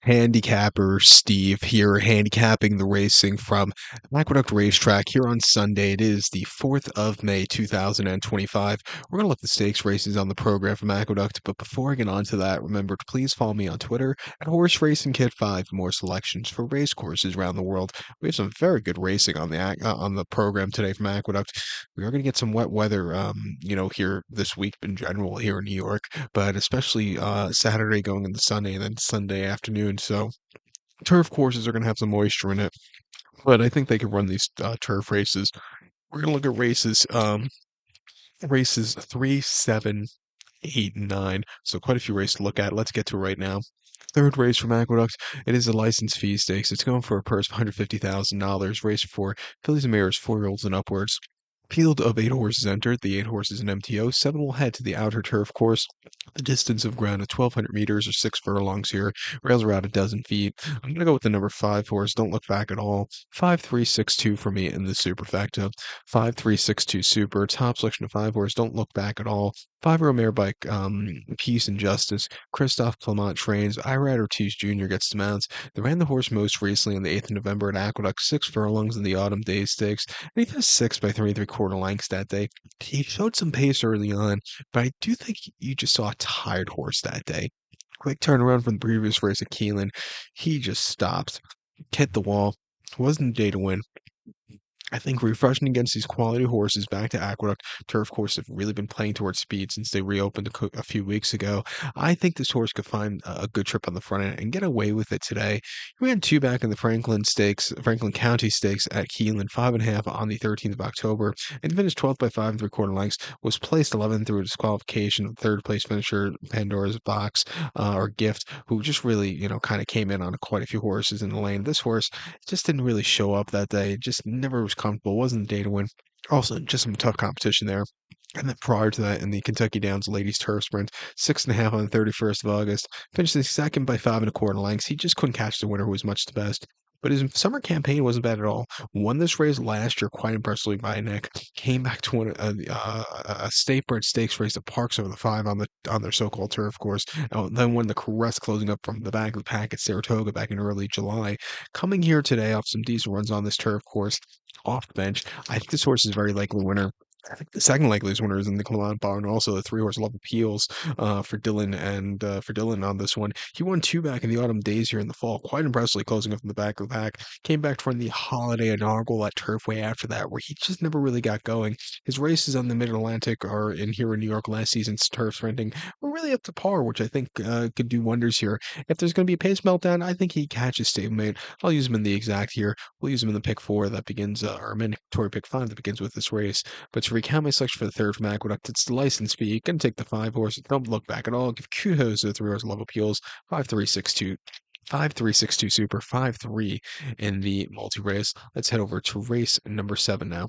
Handicapper Steve here, handicapping the racing from Aqueduct Racetrack here on Sunday. It is the 4th of May, 2025. We're going to look at the stakes races on the program from Aqueduct, but before I get on to that, remember to please follow me on Twitter at Horse Racing Kid 5 for more selections for race courses around the world. We have some very good racing on the program today from Aqueduct. We are going to get some wet weather, here this week in general here in New York, but especially Saturday going into Sunday and then Sunday afternoon. So turf courses are going to have some moisture in it, but I think they can run these turf races. We're going to look at races 3, 7, 8, and 9. So quite a few races to look at. Let's get to it right now. Third race from Aqueduct. It is a license fee stakes. It's going for a purse of $150,000. Race for fillies and mares, 4-year-olds and upwards. Field of 8 horses entered. The 8 horses in MTO. 7 will head to the outer turf course. The distance of ground is 1,200 meters or 6 furlongs here. Rails are out a dozen feet. I'm going to go with the number 5 horse. Don't look back at all. 5-3-6-2 for me in the superfecta. 5-3-6-2 super. Top selection of 5 horse. Don't look back at all. 5-year-old mare by Peace and Justice. Christophe Clement trains. Irad Ortiz Jr. gets the mounts. They ran the horse most recently on the 8th of November at Aqueduct. 6 furlongs in the Autumn Days Stakes. And he does 6 by 3 3/4 lengths that day. He showed some pace early on, but I do think you just saw a tired horse that day. Quick turnaround from the previous race at Keelan. He just stopped, hit the wall. Wasn't the day to win. I think refreshing against these quality horses back to Aqueduct turf course have really been playing towards speed since they reopened a few weeks ago. I think this horse could find a good trip on the front end and get away with it today. He ran 2 back in the Franklin County Stakes at Keelan, 5.5 on the 13th of October, and finished 12th by 5 3/4 lengths. Was placed 11th through a disqualification of third place finisher Pandora's Box or Gift, who just really kind of came in on quite a few horses in the lane. This horse just didn't really show up that day. Just never was comfortable. Wasn't the day to win. Also, just some tough competition there. And then prior to that, in the Kentucky Downs Ladies Turf Sprint, 6.5 on the 31st of August, finishing second by 5 1/4 lengths. He just couldn't catch the winner, who was much the best. But his summer campaign wasn't bad at all. Won this race last year quite impressively by Nick. Came back to win a state bred stakes race at Parks over the 5 on their so-called turf course. Then won the Caress closing up from the back of the pack at Saratoga back in early July. Coming here today off some decent runs on this turf course, off the bench. I think this horse is a very likely winner. I think the second likeliest winner is in the Clement Bar, and also the 3 horse Love Appeals for Dylan on this one. He won 2 back in the Autumn Days here in the fall, quite impressively closing up in the back of the pack. Came back to run the Holiday Inaugural at Turfway after that, where he just never really got going. His races on the Mid Atlantic or in here in New York last season's turf sprinting were really up to par, which I think could do wonders here. If there's going to be a pace meltdown, I think he catches stablemate. I'll use him in the exact here. We'll use him in the pick 4 that begins, or mandatory pick 5 that begins with this race. But to recount my selection for the third from Aqueduct, it's the license fee. You can take the 5 horse. Don't look back at all. Give kudos to the 3 horse Love Appeals. 5-3-6-2. 5-3-6-2 super 5-3 in the multi race. Let's head over to race number 7 now.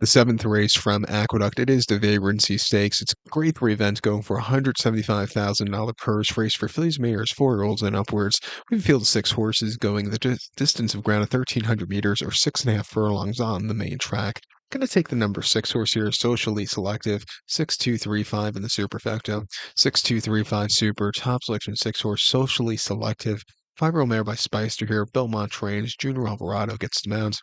The 7th race from Aqueduct. It is the Vagrancy Stakes. It's a grade 3 event going for $175,000 purse. Race for fillies, mares, 4-year-olds, and upwards. We have a field of 6 horses going the distance of ground of 1,300 meters or 6.5 furlongs on the main track. Going to take the number 6 horse here, Socially Selective, 6-2-3-5 in the superfecta. 6-2-3-5 super, top selection 6 horse, Socially Selective. 5-year-old mare by Spicer here, Belmont trains, Junior Alvarado gets the mount.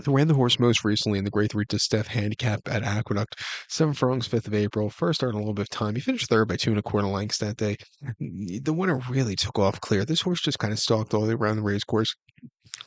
They ran the horse most recently in the Grade 3 Distaff Handicap at Aqueduct. 7 furlongs, 5th of April. First started a little bit of time. He finished third by 2 1/4 lengths that day. The winner really took off clear. This horse just kind of stalked all the way around the race course.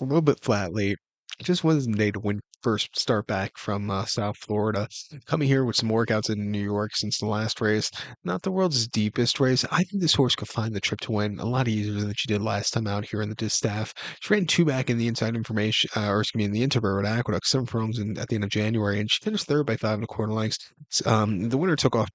A little bit flat late. Just wasn't the day to win first start back from South Florida. Coming here with some workouts in New York since the last race. Not the world's deepest race. I think this horse could find the trip to win a lot easier than she did last time out here in the distaff. She ran 2 back in the inside information, or excuse me, in the Interborough at Aqueduct, 7 furlongs at the end of January, and she finished third by 5 1/4 lengths. The winner took off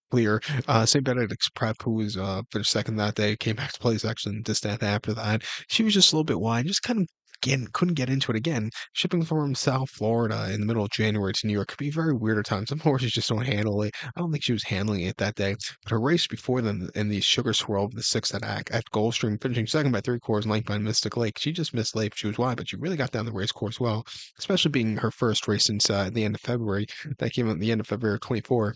clear. St. Benedict's Prep, who was finished second that day, came back to place actually in distaff after that. She was just a little bit wide, just kind of again, couldn't get into it again. Shipping from South Florida in the middle of January to New York could be very weird at times. Some horses just don't handle it. I don't think she was handling it that day. But her race before then in the Sugar Swirl, the 6th at Gulfstream, finishing second by 3/4 length by Mystic Lake. She just missed late. She was wide, but she really got down the race course well, especially being her first race since the end of February. That came at the end of February 24.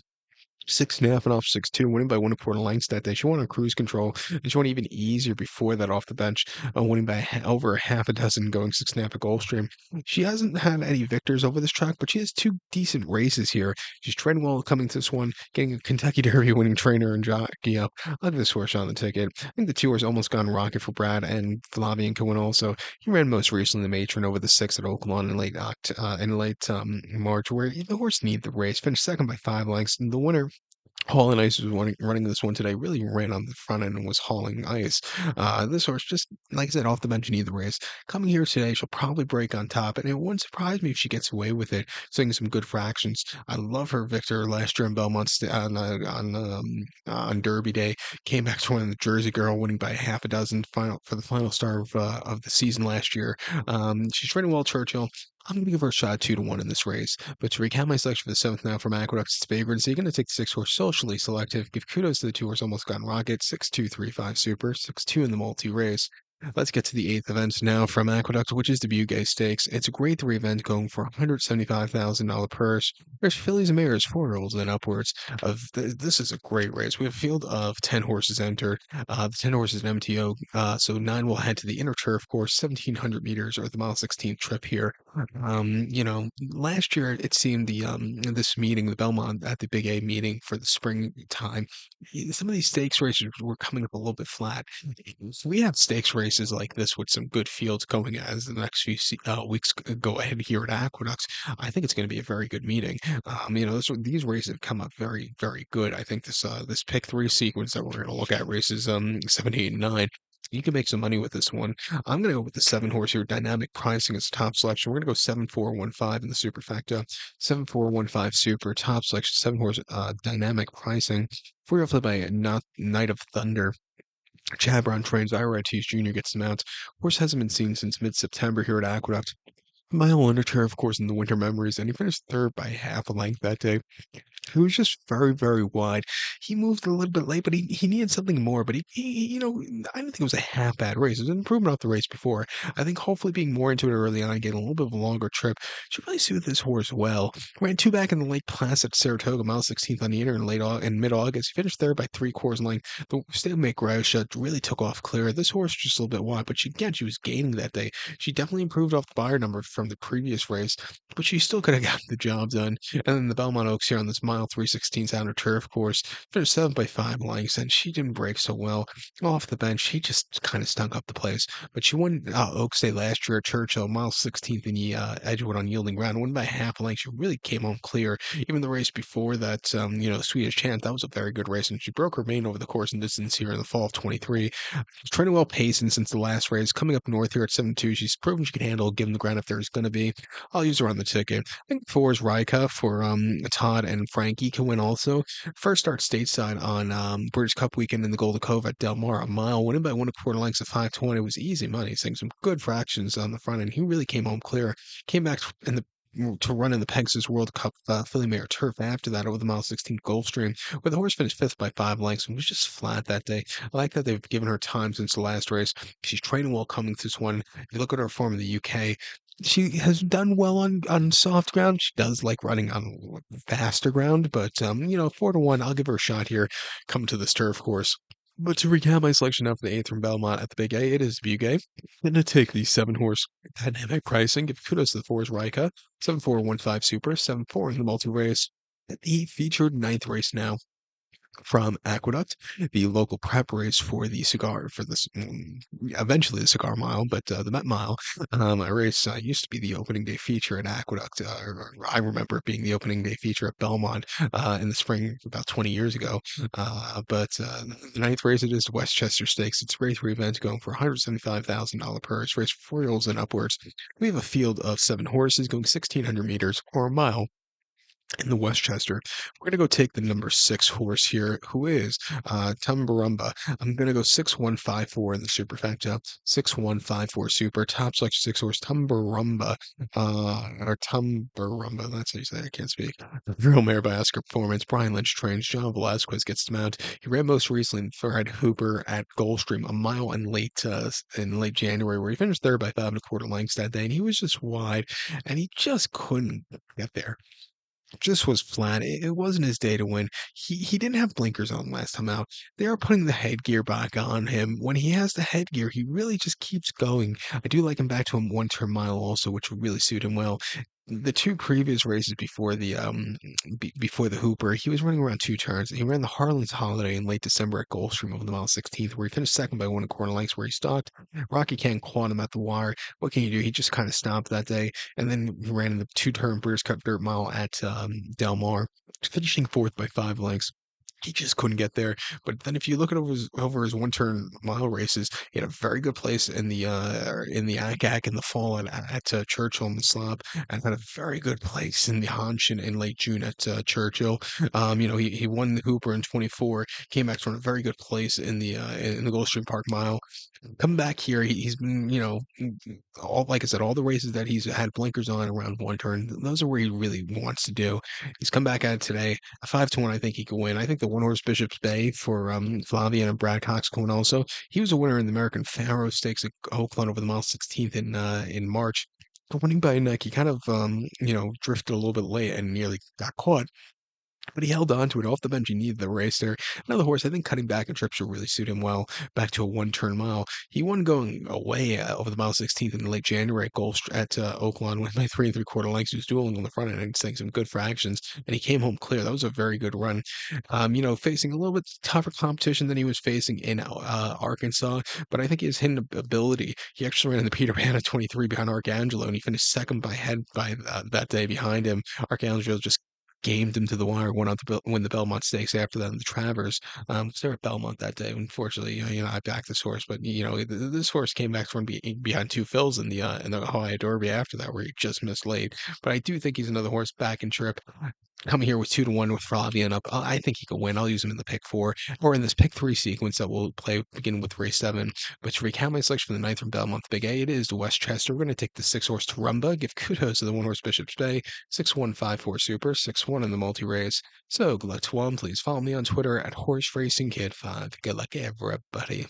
6.5 and off 6-2, winning by 1 lengths that day. She won on cruise control, and she won even easier before that off the bench, winning by over a half a dozen, going 6.5 at Gulfstream. She hasn't had any victors over this track, but she has two decent races here. She's trading well coming to this one, getting a Kentucky Derby winning trainer and jockey up. I'll give this horse on the ticket. I think the 2 horse almost gone rocket for Brad, and Flavian can win also. He ran most recently the matron over the 6 at Oaklawn in late March, where the horse needed the race. Finished second by 5 lengths. And the winner Hall and Ice was running this one today. Really ran on the front end and was hauling ice. This horse, just like I said, off the bench in either race. Coming here today, she'll probably break on top, and it wouldn't surprise me if she gets away with it, swinging some good fractions. I love her victor last year in Belmont on Derby Day. Came back to win the Jersey Girl, winning by half a dozen final for the final star of the season last year. She's running well, Churchill. I'm going to give her a shot 2-1 in this race. But to recap my selection for the seventh now from Aqueduct's favorites, you're going to take the 6 horse socially selective. Give kudos to the 2 horse almost gotten rocket, 6-2-3-5 super, 6-2 in the multi race. Let's get to the eighth event now from Aqueduct, which is the Beaugay Stakes. It's a grade 3 event going for $175,000 purse. There's fillies and mares, 4-year-olds and upwards. This is a great race. We have a field of 10 horses entered. The 10 horses in MTO, so 9 will head to the inner turf course, 1,700 meters, or the mile 16th trip here. Last year it seemed this meeting, the Belmont at the Big A meeting for the springtime, some of these stakes races were coming up a little bit flat. If we have stakes races like this with some good fields going as the next few weeks go ahead here at Aqueducts, I think it's going to be a very good meeting. These races have come up very, very good. I think this pick three sequence that we're going to look at races 7, 8, and 9. You can make some money with this one. I'm going to go with the 7 horse here. Dynamic pricing is top selection. We're going to go 7-4-1-5 in the superfecta. 7-4-1-5 super top selection. 7 horse dynamic pricing. 4 followed by a Night of Thunder. Chabron trains. Ira Ortiz Jr. gets them out. Horse hasn't been seen since mid-September here at Aqueduct. Mile under turf, of course, in the winter memories, and he finished third by half a length that day. He was just very, very wide. He moved a little bit late, but he needed something more. But I don't think it was a half bad race. It was an improvement off the race before. I think hopefully being more into it early on, getting a little bit of a longer trip, should really suit this horse well. Ran 2 back in the Lake Placid, Saratoga, mile 16th on the inner in mid-August. He finished third by 3/4 length. The stablemate Groucho really took off clear. This horse just a little bit wide, but she was gaining that day. She definitely improved off the buyer number from the previous race, but she still could have gotten the job done. And then the Belmont Oaks here on this mile 3/16 outer turf course finished 7 by 5 lengths, and she didn't break so well off the bench. She just kind of stunk up the place. But she won Oaks Day last year at Churchill, mile 16th in the Edgewood on yielding ground, won by half a length. She really came home clear. Even the race before that, Swedish Champ, that was a very good race, and she broke her main over the course and distance here in the fall of 23. She's training well pacing since the last race. Coming up north here at 7-2, she's proven she can handle given the ground if there's going to be. I'll use her on the ticket. I think 4 is Rika for Todd and Frankie can win also. First start stateside on British Cup weekend in the Golden Cove at Del Mar, a mile, winning by 1/4 lengths of 5:20 was easy money, saying some good fractions on the front end. He really came home clear. Came back in the to run in the Pegasus World Cup Filly Mare Turf after that over the mile 16 Gulfstream, where the horse finished 5th by 5 lengths and was just flat that day. I like that they've given her time since the last race. She's training well coming to this one. If you look at her form in the UK, she has done well on soft ground. She does like running on faster ground, but 4-1, I'll give her a shot here coming to this turf course. But to recap my selection now for the eighth from Belmont at the Big A, it is Beaugay. I'm going to take the 7 horse dynamic pricing. Give kudos to the 4's Rika. 7-4-1-5 super, 7-4 in the multi race. The featured ninth race now from Aqueduct, the local prep race for the cigar, for this eventually the cigar mile, but the Met Mile, a race used to be the opening day feature at Aqueduct. Or I remember it being the opening day feature at Belmont in the spring about 20 years ago. But the ninth race it is the Westchester Stakes. It's a grade 3 event going for $175,000 purse, race for 4-year-olds and upwards. We have a field of 7 horses going 1,600 meters or a mile in the Westchester. We're going to go take the number 6 horse here, who is Tumbarumba. I'm going to go 6-1-5-4 in the superfecta. 6-1-5-4 super. Top selection 6 horse Tumbarumba. Or Tumbarumba. That's how you say it. I can't speak. Real mare by Oscar Performance. Brian Lynch trains. John Velasquez gets them out. He ran most recently in Fred Hooper at Gulfstream, a mile in late January, where he finished third by 5 1/4 lengths that day, and he was just wide, and he just couldn't get there. just was flat. It wasn't his day to win. He didn't have blinkers on last time out. They are putting the headgear back on him. When he has the headgear, he really just keeps going. I do like him back to a one-turn mile also, which would really suit him well. The two previous races before the Hooper, he was running around two turns. He ran the Harlan's Holiday in late December at Gulfstream over the mile 16th, where he finished second by 1 1/4 lengths, where he stopped. Rocky Ken clawed him at the wire. What can you do? He just kind of stopped that day, and then he ran in the two-turn Breeders' Cup Dirt Mile at Del Mar, finishing fourth by 5 lengths. He just couldn't get there. But then if you look at over his one-turn mile races, he had a very good place in the ACAC in the fall at Churchill in the Slob, and had a very good place in the Hunch in late June at Churchill. He won the Hooper in 24, came back from a very good place in the Gulfstream Park Mile. Come back here, he's been, all like I said, all the races that he's had blinkers on around one turn, those are where he really wants to do. He's come back at it today. A 5-1, I think he could win. I think the one horse Bishop's Bay for Flavia and Brad Cox can win also. He was a winner in the American Pharaoh Stakes at Oakland over the mile 16th in March. But winning by a neck, he kind of drifted a little bit late and nearly got caught. But he held on to it off the bench. He needed the race there. Another horse, I think cutting back and trips will really suit him well. Back to a one-turn mile. He won going away over the mile 16th in late January at Oaklawn, went by 3 3/4 lengths. He was dueling on the front end and saying some good fractions, and he came home clear. That was a very good run. Facing a little bit tougher competition than he was facing in Arkansas, but I think his hidden ability. He actually ran in the Peter Pan at 23 behind Arcangelo, and he finished second by head by that day behind him. Arcangelo just gamed him to the wire, went on to win the Belmont Stakes after that in the Travers. So they're at Belmont that day. Unfortunately, I backed this horse, but this horse came back from behind two fills in the Ohio Derby after that, where he just missed late. But I do think he's another horse back in trip. Coming here with 2-1 with Flavian up, I think he could win. I'll use him in the pick four or in this pick three sequence that we'll play begin with race 7. But to recount my selection for the ninth from Belmont, the Big A, it is the Westchester. We're going to take the 6 horse Tarumba, give kudos to the 1 horse Bishop's Bay, 6-1-5-4 Super, 6-1 in the multi race. So good luck to one. Please follow me on Twitter at Horse Racing Kid 5. Good luck, everybody.